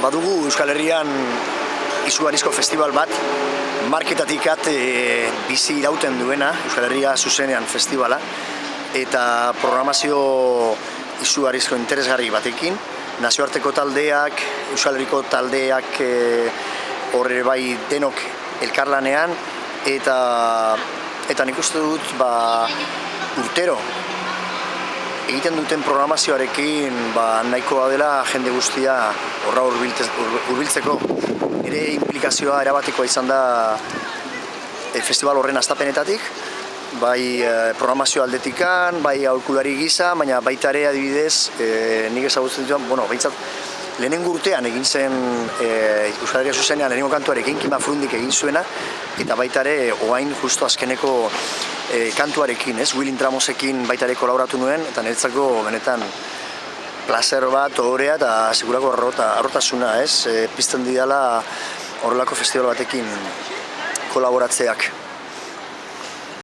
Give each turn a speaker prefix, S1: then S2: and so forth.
S1: Badugu Euskal Herrian izugarrizko festival bat, marketatik bizi irauten duena, Euskal Herria zuzenean festivala, eta programazio izugarrizko interesgarri batekin, nazioarteko taldeak, Euskal Herriko taldeak horre bai denok elkarlanean, eta nik uste dut urtero egiten duten programazioarekin nahikoa dela jende guztia horra hurbiltzeko. Nire implikazioa erabatekoa izan da festival horren hastapenetatik, bai programazio aldetikan, bai aholkulari gisa, baina baita ere adibidez, nik ezagutzen dituan, behintzat lehenengo urtean egin zen Euskal Herria zuzenean lehenengo kantuarekin, Kima Frundik egin zuena, eta baita ere orain justo azkeneko kantuarekin, Willy Tramosekin baita ere kolaboratu nuen, eta niretzako benetan placer bat, ohorea eta segurako harrotasuna, pizten didala horrelako festival batekin kolaboratzeak.